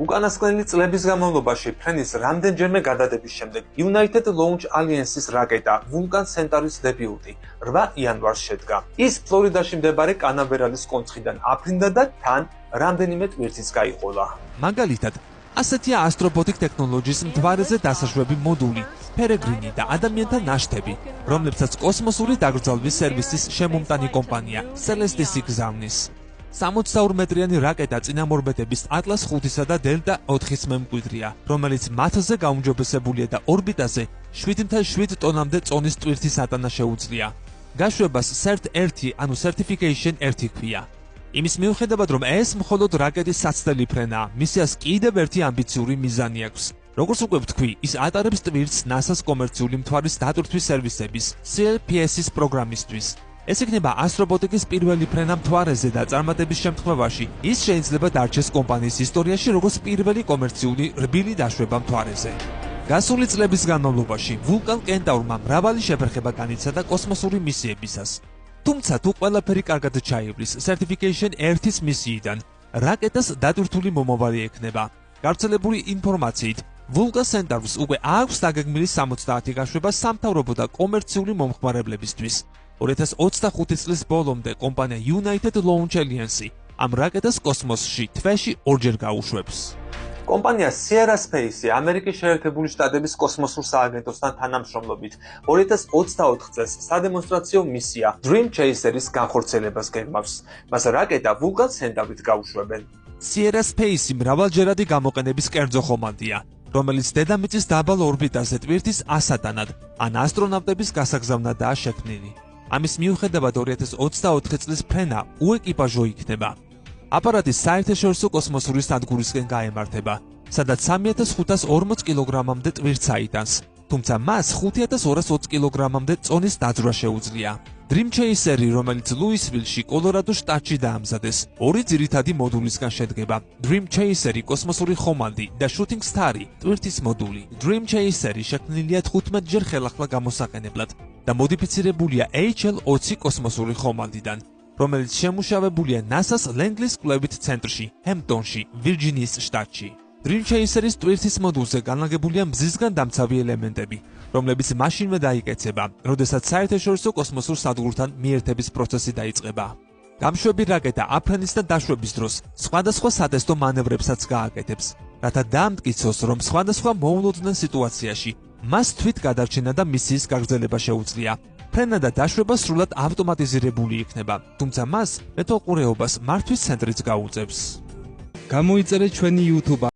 უკანასკნელი წლების განმავლობაში ფრენის რამდენჯერმე გადადების შემდეგ United Launch Alliance-ის რაკეტა Vulcan Centaur-ის დებიუტი 8 იანვარს შედგა. ის ფლორიდაში მდებარე კანავერალის კონცხიდან აფრინდა და თან რამდენიმე ტვირთიც გაიყოლა. მაგალითად, ასეთია Astropothic Technologies მთვარეზე დასაშვები მოდული, Peregrine და ადამიანთა ნაშთები, რომლებსაც კოსმოსური დაკრძალვის სერვისის შემომტანი კომპანია Celestis გზავნის. 62 მეტრიანი რაკეტა წინამორბედების Atlas 5-ისა და Delta 4-ის მემკვიდრეა, რომელიც მათზე გაუმჯობესებულია და ორბიტაზე 7.7 ტონამდე წონის ტვირთის ატანა შეუძლია. გაშვებას CERT-1, ანუ Certification 1 ჰქვია. იმის მიუხედავად, რომ ეს მხოლოდ რაკეტის საცდელი ფრენაა, მისიას კიდევ ერთი ამბიციური მიზანი აქვს. როგორც უკვე ვთქვი, ის ატარებს ტვირთს NASA-ს კომერციული მთვარის დატვირთვის სერვისების CLPS-ის პროგრამისთვის. ეს იქნება Astropothic-ის პირველი ფრენა მთვარეზე და წარმატების შემთხვევაში ის შეიძლება დარჩეს კომპანიის ისტორიაში როგორც პირველი კომერციული რბილი დაშვება მთვარეზე. გასული წლების განმავლობაში Vulcan Centaur-მა მრავალი შეფერხება განიცადა კოსმოსური მისიებისას. თუმცა თუ ყველაფერი კარგად ჩაივლის Certification 1-ის მისიიდან, რაკეტას დატვირთული მომავალი ექნება. გავრცელებული ინფორმაციით, Vulcan Centaur-ს უკვე აქვს დაგეგმილი 70 გაშვება სამთავრობო და კომერციული მომხმარებლებისთვის. 2025 წლის ბოლომდე კომპანია United Launch Alliance ამ რაკეტას კოსმოსში თვეში ორჯერ გაუშვებს. კომპანია Sierra Space ამერიკის შეერთებული შტატების კოსმოსურ სააგენტოსთან თანამშრომლობით 2024 წელს სადემონსტრაციო მისია Dream Chaser-ის განხორციელებას გეგმავს. მას რაკეტა Vulcan Centaur-ით გაუშვებენ. Sierra Space მრავალჯერადი გამოყენების კერძო ხომალდია, რომელიც დედამიწის დაბალ ორბიტაზე ტვირთის ასატანად ან ასტრონავტების გასაგზავნადაა შექმნილი. ამის მიუხედავად 2024 წლის ფრენა უეკიპაჟო იქნება. აპარატი საერთაშორისო კოსმოსური სადგურისკენ გაემართება, სადაც 3540 კილოგრამამდე ტვირთს აიტანს, თუმცა მას 5220 კილოგრამამდე წონის დაძვრა შეუძლია. Dream Chaser-ი, რომელიც ლუისვილში, კოლორადოს შტატში დაამზადეს, ორი ძირითადი მოდულისგან შედგება: Dream Chaser-ი კოსმოსური ხომალდი და Shooting Star-ი ტვირთის მოდული. Dream Chaser-ი შექმნილია 15ჯერ ხელახლა გამოსაყენებლად და მოდიფიცირებულია HL-20 კოსმოსური ხომალდიდან, რომელიც შემუშავებულია NASA-ს Langley-ის კვლევით ცენტრში, ჰემპტონში, ვირჯინიის შტატში. Dream Chaser-ის ტვირთის მოდულზე განლაგებულია მზისგან დამცავი ელემენტები, რომლებიც მაშინვე დაიკეცება, როდესაც საერთაშორისო კოსმოსურ სადგურთან მიერთების პროცესი დაიწყება. გამშვები რაკეტა აფრენისთან დაშვების დროს სხვადასხვა სატესტო მანევრებსაც გააკეთებს, რათა დაამტკიცოს, რომ სხვადასხვა მოულოდნელ სიტუაციაში მას თვით გადარჩენა და მისიის გაგრძელება შეუძლია. ფრენა და დაშვება სრულად ავტომატიზირებული იქნება, თუმცა მას მეთვალყურეობას მართვის ცენტრიც გაუწევს. გამოიწერეთ ჩვენი YouTube